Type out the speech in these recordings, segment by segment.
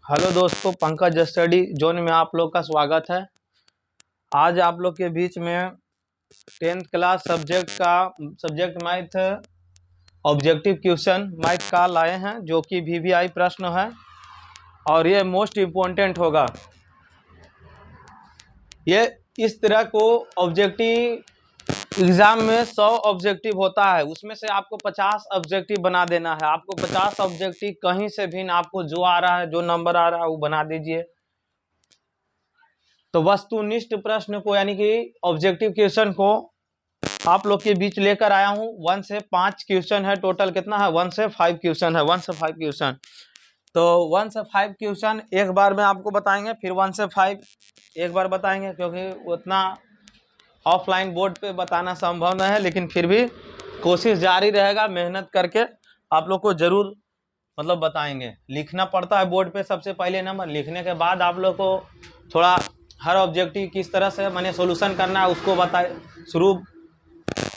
Hello दोस्तों, Pankaj study zone में आप लोग का स्वागत है। आज आप लोग के बीच में 10th class subject math objective question math का लाए हैं, जो कि वीवीआई प्रश्न है और ये मोस्ट इम्पोर्टेंट होगा। ये इस तरह को ऑब्जेक्टिव एग्जाम में 100 ऑब्जेक्टिव होता है, उसमें से आपको 50 ऑब्जेक्टिव बना देना है। आपको 50 ऑब्जेक्टिव कहीं से भी आपको जो आ रहा है, जो नंबर आ रहा है वो बना दीजिए। तो वस्तुनिष्ठ प्रश्न को यानी कि ऑब्जेक्टिव क्वेश्चन को आप लोग के बीच लेकर आया हूं। 1 से 5 क्वेश्चन है, टोटल कितना है 1 से 5 क्वेश्चन है। 1 से 5 क्वेश्चन, तो 1 से 5 क्वेश्चन एक बार में आपको बताएंगे, फिर 1 से 5 एक बार बताएंगे, क्योंकि उतना ऑफलाइन बोर्ड पे बताना संभव नहीं है, लेकिन फिर भी कोशिश जारी रहेगा। मेहनत करके आप लोग को जरूर बताएंगे। लिखना पड़ता है बोर्ड पे सबसे पहले नंबर, लिखने के बाद आप लोग को थोड़ा हर ऑब्जेक्टिव किस तरह से मैंने सॉल्यूशन करना है उसको बताए, शुरू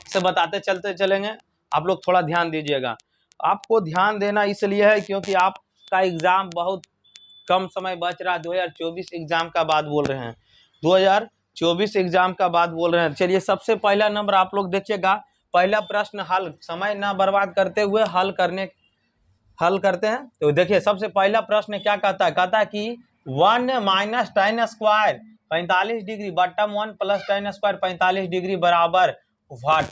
से बताते चलते चलेंगे। आप लोग थोड़ा ध्यान दीजिएगा। आपको ध्यान देना इसलिए है क्योंकि आपका एग्जाम बहुत कम समय बच रहा है। 2024 एग्जाम का बात बोल रहे हैं, 2024 एग्जाम का बात बोल रहे हैं। चलिए, सबसे पहला नंबर आप लोग देखिएगा। पहला प्रश्न हल, समय ना बर्बाद करते हुए हल करते हैं। तो देखिए, सबसे पहला प्रश्न क्या कहता है? कहता है कि 1 minus tan square 45 degree bottom 1 plus tan square 45 degree बराबर व्हाट।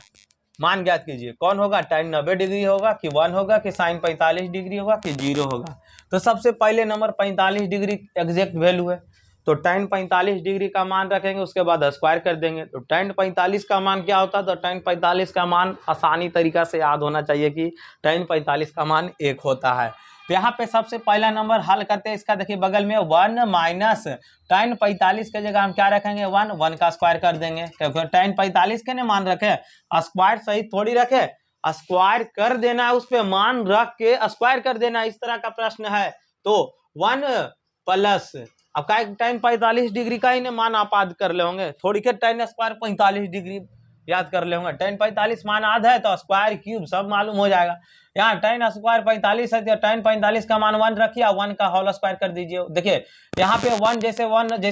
मान ज्ञात कीजिए। कौन होगा? tan 90 डिग्री होगा कि 1 होगा कि sin 45 डिग्री होगा कि 0 होगा। तो सबसे पहले नंबर 45 डिग्री एग्जैक्ट वैल्यू है, तो tan 45 डिग्री का मान रखेंगे, उसके बाद स्क्वायर कर देंगे। तो tan 45 का मान क्या होता है? तो tan 45 का मान आसानी तरीका से याद होना चाहिए कि tan 45 का मान 1 होता है। तो यहाँ पे सबसे पहला नंबर हल करते हैं। इसका देखिए बगल में 1 माइनस tan 45 के जगह हम क्या रखेंगे? 1 का स्क्वायर कर देंगे, क्योंकि tan 45 के ने मान रखे, स्क्वायर सही थोड़ी रखे, स्क्वायर कर देना है, उस पर मान रख के स्क्वायर कर देना, इस तरह का प्रश्न है। तो 1 प्लस अब का tan 45 डिग्री का ही मान आप याद कर ले होंगे, थोड़ी के tan स्क्वायर 45 डिग्री याद कर ले होंगे। tan 45 मान आधा है तो स्क्वायर क्यूब सब मालूम हो जाएगा। यहाँ tan स्क्वायर 45 है तो tan 45 का मान 1 रखिए, 1 का होल स्क्वायर कर दीजिए। देखिए यहाँ पे 1 जैसे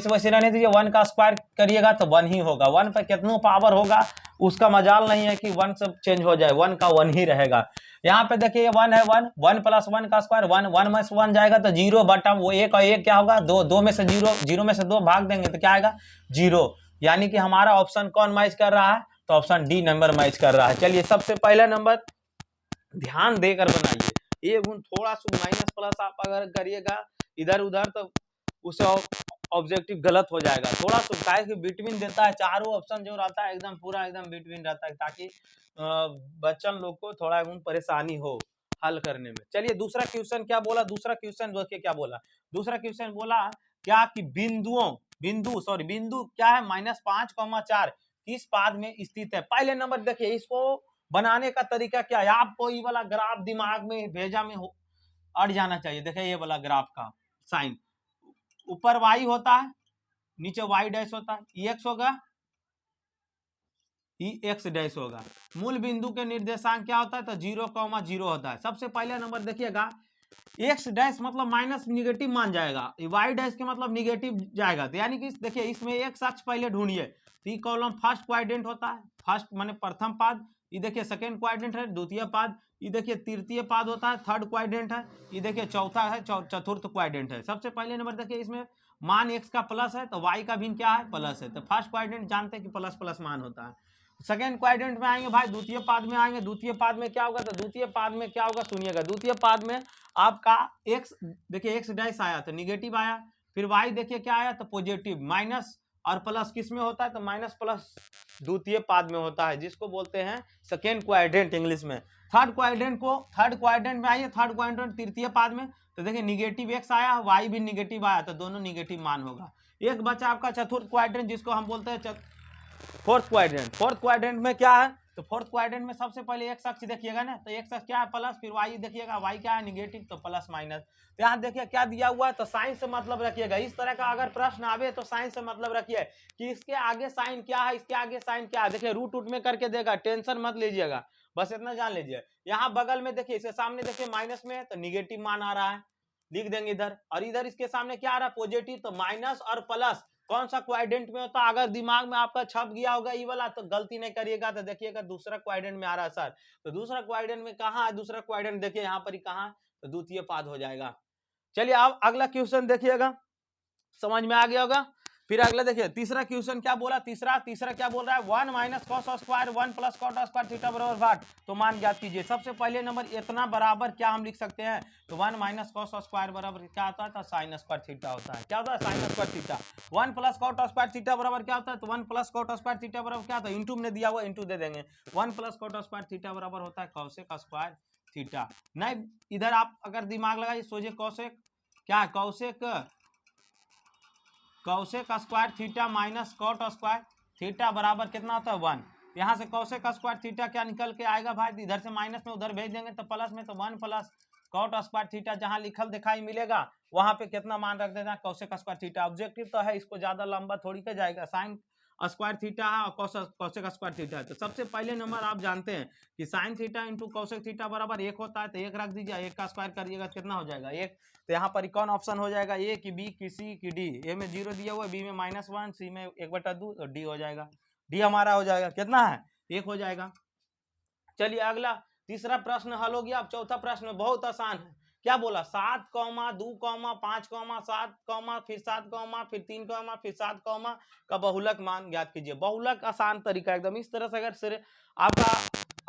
वैसे रहने दीजिए, 1 का स्क्वायर करिएगा तो 1 ही होगा। 1 पे कितना पावर होगा उसका मजाल नहीं है कि 1 सब चेंज हो जाए, 1 का 1 ही रहेगा। यहाँ पे देखिए 1 है, 1 प्लस 1 का स्क्वायर 1 में से 1 जाएगा तो 0 बटम वो 1 और 1 क्या होगा? 2 में से 0 में से 2 भाग देंगे तो क्या आएगा? 0। यानी कि हमारा ऑप्शन कौन मैच कर रहा है? तो ऑप्शन डी नंबर मैच कर रहा है। चलिए, सबसे पहला नंबर ध्यान देकर बनाइए। ये थोड़ा सा माइनस प्लस आप अगर करिएगा इधर उधर तो उसे ऑब्जेक्टिव गलत हो जाएगा। थोड़ा सा काहे कि बिटवीन देता है, चारों ऑप्शन जो रहता है एकदम पूरा एकदम बिटवीन रहता है, ताकि बच्चन लोग को थोड़ा परेशानी हो हल करने में। चलिए, दूसरा क्वेश्चन क्या बोला? दूसरा क्वेश्चन देखिए क्या बोला। दूसरा क्वेश्चन बोला क्या कि बिंदु क्या है? -5,4 किस पाद में स्थित है? पहले नंबर देखिए, इसको बनाने का तरीका क्या है? आपको ये वाला ग्राफ दिमाग में भेजा में अड़ जाना चाहिए। देखिए ये वाला ग्राफ का साइन, ऊपर y होता है, नीचे y डैश होता है, ई एक्स होगा, ई एक्स डैश होगा। मूल बिंदु के निर्देशांक क्या होता है? तो 0,0 होता है। सबसे पहला नंबर देखिएगा, एक्स डैश मतलब माइनस निगेटिव मान जाएगा, वाई डैश के मतलब निगेटिव जाएगा। तो यानी कि देखिए इसमें एक्स अक्ष पहले ढूंढिए, तो ये कॉलम फर्स्ट क्वाड्रेंट होता है, फर्स्ट माने प्रथम पाद। ये देखिए सेकंड क्वाड्रेंट है, द्वितीय पाद। ये देखिए तृतीय पाद होता है, थर्ड क्वाड्रेंट है। ये देखिए चौथा है, चतुर्थ क्वाड्रेंट है। सबसे पहले नंबर देखिए, इसमें मान एक्स का प्लस है तो वाई का भी क्या है? प्लस है। तो फर्स्ट क्वाड्रेंट जानते हैं कि प्लस प्लस मान होता है। सेकेंड क्वाड्रेंट में आएंगे भाई, द्वितीय पाद में आएंगे। द्वितीय पाद में क्या होगा? तो द्वितीय पाद में क्या होगा सुनिएगा। द्वितीय पाद में आपका एक्स देखिए एक्स डैश आया तो निगेटिव आया, फिर वाई देखिए क्या आया? तो पॉजिटिव। माइनस और प्लस किस में होता है? तो माइनस प्लस द्वितीय पाद में होता है, जिसको बोलते हैं सेकेंड क्वाड्रेंट इंग्लिश में। थर्ड क्वाड्रेंट में आइए, थर्ड क्वाड्रेंट तृतीय पाद में, तो देखिए निगेटिव एक्स आया, वाई भी निगेटिव आया, तो दोनों निगेटिव मान होगा। एक बचा आपका चतुर्थ क्वाड्रेंट, जिसको हम बोलते हैं फोर्थ क्वाड्रेंट। फोर्थ क्वाड्रेंट में क्या है? तो फोर्थ क्वाड्रेंट में सबसे पहले एक्स अक्ष देखिएगा ना, तो एक्स अक्ष क्या है? प्लस, फिर वाई देखिएगा, वाई क्या है? निगेटिव, तो प्लस माइनस। तो यहाँ देखिए क्या दिया हुआ है, तो साइन से मतलब रखिएगा। इस तरह का अगर प्रश्न आवे तो साइन से मतलब रखिए कि इसके आगे साइन क्या है, इसके आगे साइन क्या है। देखिए रूट में करके देगा, टेंशन मत लीजिएगा, बस इतना जान लीजिए। यहाँ बगल में देखिए, इसके सामने देखिए माइनस में, तो निगेटिव मान आ रहा है। लिख देंगे इधर, और इधर इसके सामने क्या आ रहा है पॉजिटिव, तो माइनस और प्लस कौन सा क्वाड्रेंट में होता है, अगर दिमाग में आपका छप गया होगा ई वाला तो गलती नहीं करिएगा। तो देखिएगा दूसरा क्वाड्रेंट में आ रहा है सर, तो दूसरा क्वाड्रेंट में कहाँ है, दूसरा क्वाड्रेंट देखिए यहाँ पर ही कहाँ, तो द्वितीय पाद हो जाएगा। चलिए अब अगला क्वेश्चन देखिएगा, समझ में आ गया होगा। फिर अगला देखिए तीसरा क्वेश्चन क्या बोला, तीसरा क्या बोल रहा है, 1 minus cos square 1 plus cot square theta बराबर वाट, तो मान ज्ञात कीजिए। सबसे पहले नंबर इतना बराबर क्या हम लिख सकते हैं, तो 1 माइनस कॉस स्क्वायर बराबर क्या होता है, तो साइन स्क्वायर थीटा होता है। क्या होता है, sine square theta. 1 plus cot square theta बराबर क्या होता है, तो 1 प्लस कॉट स्क्वायर थीटा बराबर क्या होता है, इंटू में दिया हुआ इंटू दे देंगे, 1 प्लस कॉट स्क्वायर थीटा बराबर होता है कॉसेक स्क्वायर थीटा। नहीं इधर आप अगर दिमाग लगाइए सोचिए, कॉसेक क्या है, cosec square theta minus cot square theta बराबर कितना होता है 1। यहाँ से कौसेक स्क्वायर थीटा क्या निकल के आएगा भाई, इधर से माइनस में उधर भेज देंगे तो प्लस में, तो 1 प्लस कॉट स्क्वायर थीटा जहाँ लिखल दिखाई मिलेगा वहां पे कितना मान रख देना, कौसेक स्क्वायर थीटा। ऑब्जेक्टिव तो है, इसको ज्यादा लंबा थोड़ी का जाएगा, साइन स्क्वायर थीटा है और कौसेक स्क्वायर थीटा है। तो सबसे पहले नंबर आप जानते हैं कि साइन थीटा इंटू कौसेक थीटा बराबर 1 होता है, तो 1 रख दीजिए, 1 का स्क्वायर करिएगा कितना हो जाएगा 1। तो यहाँ पर कौन ऑप्शन हो जाएगा, ए की बी की सी की डी, ए में 0 दिया हुआ है, बी में -1, सी में 1/2 और डी हो जाएगा, डी हमारा हो जाएगा कितना है 1 हो जाएगा। चलिए अगला तीसरा प्रश्न हल हो गया। अब चौथा प्रश्न बहुत आसान है, क्या बोला 7, 2, 5, 7, फिर 7, फिर 3, फिर 7 का बहुलक मान ज्ञात कीजिए। बहुलक आसान तरीका एकदम, इस तरह से अगर आपका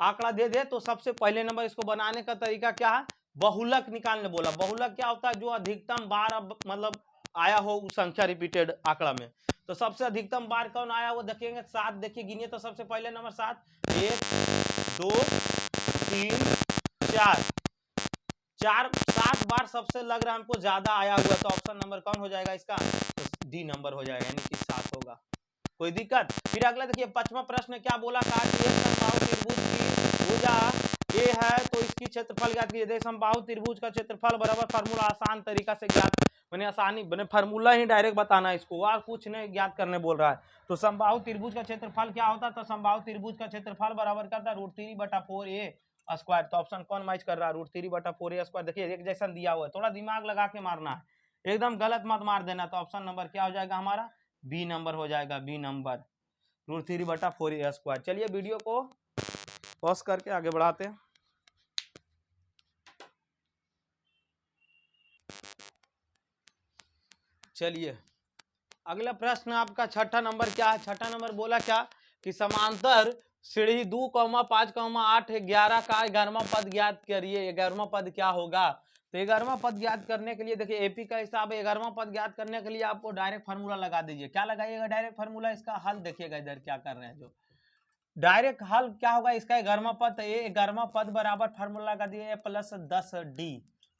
आंकड़ा दे दे तो सबसे पहले नंबर इसको बनाने का तरीका क्या है, बहुलक निकालने बोला। बहुलक क्या होता है, जो अधिकतम बार मतलब आया हो उस संख्या रिपीटेड आंकड़ा में। तो सबसे अधिकतम बार कौन आया वो देखेंगे, 7 देखिए गिनिए, तो सबसे पहले नंबर 7, 1 2 3 4 7 बार सबसे लग रहा है हमको ज्यादा आया हुआ, तो ऑप्शन नंबर कौन हो जाएगा इसका, तो डी नंबर हो जाएगा, यानी कि 7 होगा। कोई दिक्कत। फिर अगला देखिए पांचवा प्रश्न क्या बोला, कहा कि एक समबाहु त्रिभुज की भुजा ए है तो इसकी क्षेत्रफल ज्ञात कीजिए। समबाहु त्रिभुज का क्षेत्रफल बराबर फार्मूला आसान तरीका से ज्ञात, मैंने आसानी बने फार्मूला ही डायरेक्ट बताना है इसको, और कुछ नहीं ज्ञात करने बोल रहा है। तो समबाहु त्रिभुज का क्षेत्रफल क्या होता है, तो समबाहु त्रिभुज का क्षेत्रफल बराबर करता है √3/4a स्क्वायर। तो ऑप्शन कौन मैच कर रहा है, √3/4a स्क्वायर। देखिए एक जैसा दिया हुआ है, थोड़ा दिमाग लगा के मारना है, एकदम गलत मत मार देना। तो ऑप्शन नंबर क्या हो जाएगा हमारा, बी नंबर हो जाएगा, बी नंबर √3/4a स्क्वायर। चलिए वीडियो को पॉज करके आगे बढ़ाते हैं। चलिए अगला प्रश्न आपका छठा नंबर क्या है, छठा नंबर बोला क्या कि समांतर सीढ़ी 2, 5, 8, 11 का 11वां पद ज्ञात करिए। 11वां पद क्या होगा, तो 11वां पद ज्ञात करने के लिए देखिए एपी का हिसाब है, 11वां पद ज्ञात करने के लिए आपको डायरेक्ट फार्मूला लगा दीजिए। क्या लगाइएगा, डायरेक्ट फार्मूला। इसका हल देखिएगा इधर क्या कर रहे हैं, जो डायरेक्ट हल क्या होगा इसका, 11वां पद, तो ये 11वां पद बराबर फार्मूला लगा दिए +10d,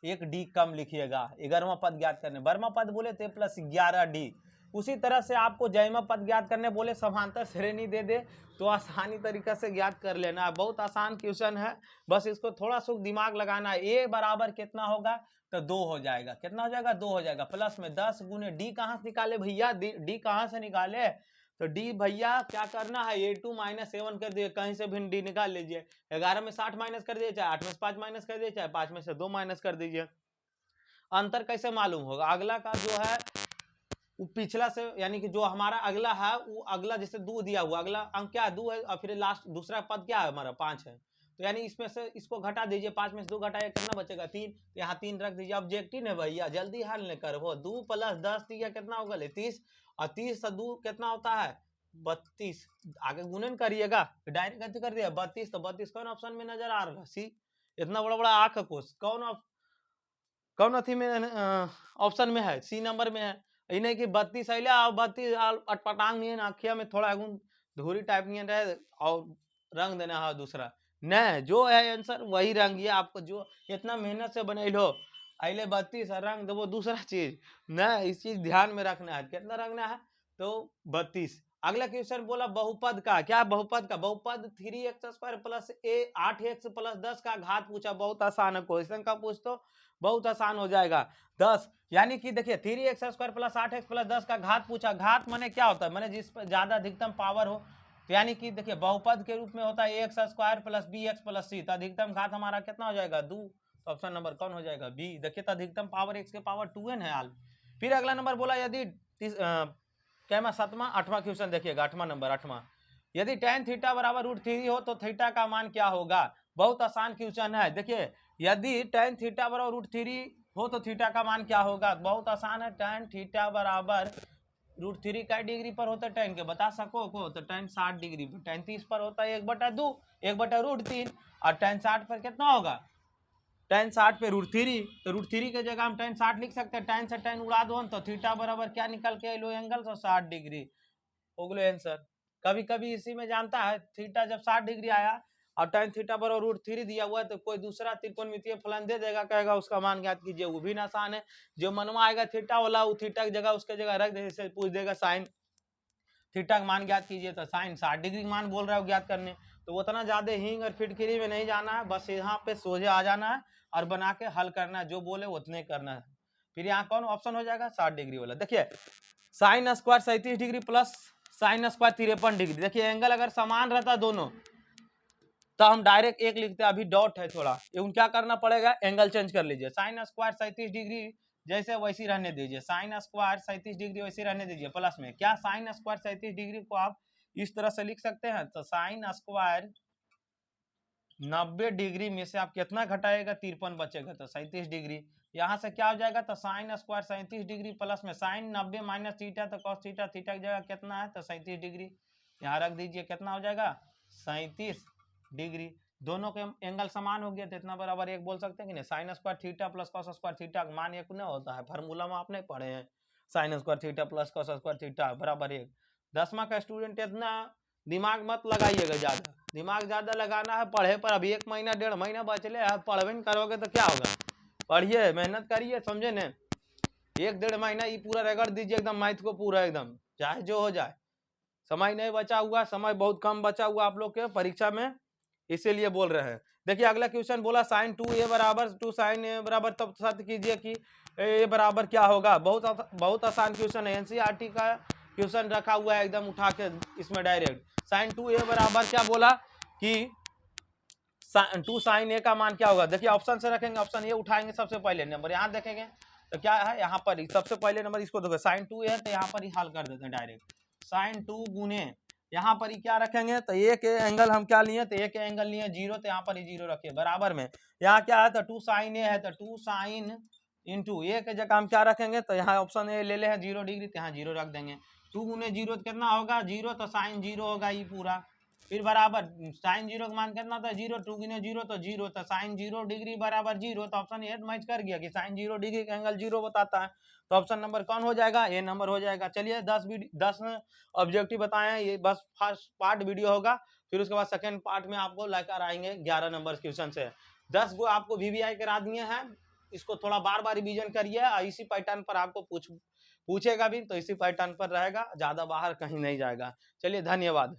एक डी कम लिखिएगा 11वां पद ज्ञात करने। 12वां पद बोले तो +11d। उसी तरह से आपको जयमा पद ज्ञात करने बोले समांतर श्रेणी दे दे तो आसानी तरीका से ज्ञात कर लेना है। बहुत आसान क्वेश्चन है, बस इसको थोड़ा सा दिमाग लगाना है। ए बराबर कितना होगा, तो 2 हो जाएगा, कितना हो जाएगा 2 हो जाएगा, प्लस में 10 गुने डी कहाँ से निकाले भैया, डी कहाँ से निकाले, तो डी भैया क्या करना है, A2 - 7 कर दिए, कहीं से भी डी निकाल लीजिए। 11 में 60 माइनस कर दिए, चाहे 8 में से 5 माइनस कर दिए, चाहे 5 में से 2 माइनस कर दीजिए। अंतर कैसे मालूम होगा, अगला का जो है वो पिछला से, यानी कि जो हमारा अगला है वो अगला जैसे 2 दिया हुआ, अगला अंक क्या है 2 है, और फिर लास्ट दूसरा पद क्या है हमारा 5 है, तो यानी इसमें से इसको घटा दीजिए, 5 में से 2 घटाइए कितना बचेगा 3, यहाँ 3 रख दीजिए। ऑब्जेक्टिव है भैया, जल्दी हल नहीं करो। 2 + 10 दिया कितना होगा 30, और 30 से 2 कितना होता है 32, आगे गुणन करिएगा, डायरेक्ट गति कर दिया 32, तो 32 कौन ऑप्शन में नजर आ रहा, सी। इतना बड़ा बड़ा आंख कोस कौन अथी में ऑप्शन में है, सी नंबर में है। ये नहीं कि 32 अला और 32 अटपटांग नहीं है, आखिया में थोड़ा धूरी टाइप नहीं रहे और रंग देना है दूसरा, नहीं जो है आंसर वही रंग, ये आपको जो इतना मेहनत से बने लो अले 32 रंग दो, वो दूसरा चीज नहीं, इस चीज ध्यान में रखना है, कितना रंगना है तो 32। अगला क्वेश्चन बोला बहुपद का, क्या बहुपद का, बहुपद 3x² + 8x + 10 का घात पूछा। बहुत आसान है, क्वेश्चन का पूछ तो बहुत आसान हो जाएगा। 10 यानी कि देखिए 3x² + 8x + 10 का घात पूछा। घात माने क्या होता है, माने जिस पर ज्यादा अधिकतम पावर हो, तो यानी कि देखिए बहुपद के रूप में होता है ax² + bx + c, तो अधिकतम घात हमारा कितना हो जाएगा 2 तो ऑप्शन नंबर कौन हो जाएगा? बी। देखिए तो अधिकतम पावर x के पावर 2n है हाल। फिर अगला नंबर बोला यदि क्या मैं 7वां 8वां क्वेश्चन देखिएगा, 8वां नंबर 8वां, यदि tan थीटा बराबर √3 हो तो थीटा का मान क्या होगा? बहुत आसान क्वेश्चन है। देखिए यदि tan थीटा बराबर √3 हो तो थीटा का मान क्या होगा? बहुत आसान है। tan थीटा बराबर √3 का डिग्री पर होता है tan के, बता सको को तो tan 60 डिग्री पर, tan 30 पर होता है 1/2, 1/√3, और tan 60 पर कितना होगा? tan 60 पे √3, तो √3 के जगह हम tan 60 लिख सकते हैं। tan से tan उड़ा दो तो थीटा बराबर क्या निकल के लो एंगल तो 60 डिग्री हो गए आंसर। कभी कभी इसी में जानता है थीटा जब 60 डिग्री आया और tan थीटा बराबर √3 दिया हुआ है तो कोई दूसरा त्रिकोणमितीय फलन दे देगा, कहेगा उसका मान ज्ञात कीजिए, वो भी आसान है। जो मनवा आएगा थीटा वाला वो थीटा की जगह उसके जगह रख दे, जैसे पूछ देगा साइन थीटा का मान ज्ञात कीजिए तो साइन 60 डिग्री मान बोल रहा है ज्ञात करने, तो वो उतना ज्यादा हिंग और फिटकिरी में नहीं जाना है, बस यहाँ पे सोझे आ जाना है और बना के हल करना है, जो बोले उतने करना है। फिर यहाँ कौन ऑप्शन हो जाएगा? 60 डिग्री वाला। देखिए sine square 37 degree plus sine square 53 degree. देखिए एंगल अगर समान रहता दोनों तो हम डायरेक्ट एक लिखते हैं, अभी डॉट है थोड़ा, ये क्या करना पड़ेगा? एंगल चेंज कर लीजिए। साइन स्क्वायर 37 डिग्री जैसे वैसी रहने दीजिए, साइन स्क्वायर 37 डिग्री वैसी रहने दीजिए प्लस में। क्या साइन स्क्वायर 37 डिग्री को आप इस तरह से लिख सकते हैं? तो साइन स्क्वायर 90 डिग्री में से आप कितना घटाएगा? 53 बचेगा, तो 37 डिग्री। यहाँ से क्या हो जाएगा? तो साइन स्क्वायर 37 डिग्री प्लस में साइन 90 माइनस थीटा, तो कॉस थीटा, थीटा की जगह कितना है? तो 37 डिग्री। यहाँ रख दीजिए, कितना हो जाएगा? 37 डिग्री। दोनों के एंगल समान हो गया तो इतना बराबर एक बोल सकते हैं कि नहीं? Sign square theta plus cos square theta का मान एक नहीं होता है, फार्मूला में आपने पढ़े हैं, sign square theta plus cos square theta बराबर एक। 10वां का स्टूडेंट इतना दिमाग मत लगाइएगा, ज्यादा दिमाग ज्यादा लगाना है पढ़े पर। अभी 1 महीना 1.5 महीना बचले है, पढ़वे नहीं करोगे तो क्या होगा? पढ़िए, मेहनत करिए, समझे न? 1-1.5 महीना ये पूरा रगड़ दीजिए एकदम मैथ को पूरा एकदम, चाहे जो हो जाए। समय नहीं बचा हुआ, समय बहुत कम बचा हुआ आप लोग के परीक्षा में, इसीलिए बोल रहे हैं। देखिए अगला क्वेश्चन बोला साइन 2a बराबर 2 साइन a बराबर, तब सत्य कीजिए कि a बराबर क्या होगा। बहुत आसान क्वेश्चन है, एनसीईआरटी का क्वेश्चन रखा हुआ है एकदम उठा के इसमें डायरेक्ट। साइन 2a बराबर क्या बोला कि 2 साइन a का मान क्या होगा? देखिए ऑप्शन से रखेंगे, ऑप्शन ये उठाएंगे सबसे पहले नंबर, यहाँ देखेंगे तो क्या है, यहाँ पर सबसे पहले नंबर इसको देखो, साइन 2a है तो यहाँ पर ही हल कर देते हैं डायरेक्ट। साइन 2 गुने यहाँ पर ही क्या रखेंगे? तो एक एंगल हम क्या लिए? तो एक एंगल लिए 0, तो यहाँ पर ही 0 रखिए बराबर में। यहाँ क्या है? तो 2 साइन a है, तो 2 साइन इंटू ए के जगह हम क्या रखेंगे? तो यहाँ ऑप्शन ए ले ले हैं 0 डिग्री, तो यहाँ 0 रख देंगे। 2 गुने 0 कितना होगा? 0, तो साइन 0 होगा ये पूरा। फिर बराबर साइन 0 का मान कितना था? 0, 2 गुने 0 तो 0, तो साइन 0 डिग्री बराबर 0, तो ऑप्शन ए मैच कर गया कि साइन 0 डिग्री का एंगल 0 बताता है, तो ऑप्शन नंबर कौन हो जाएगा? ए नंबर हो जाएगा। चलिए 10 ऑब्जेक्टिव बताए, ये बस फर्स्ट पार्ट वीडियो होगा, फिर उसके बाद सेकंड पार्ट में आपको लेकर आएंगे 11 नंबर क्वेश्चन से। 10 गो आपको VVI करा दिए हैं, इसको थोड़ा बार बार रिवीजन करिए, इसी पैटर्न पर आपको पूछेगा भी तो इसी पैटर्न पर रहेगा, ज्यादा बाहर कहीं नहीं जाएगा। चलिए धन्यवाद।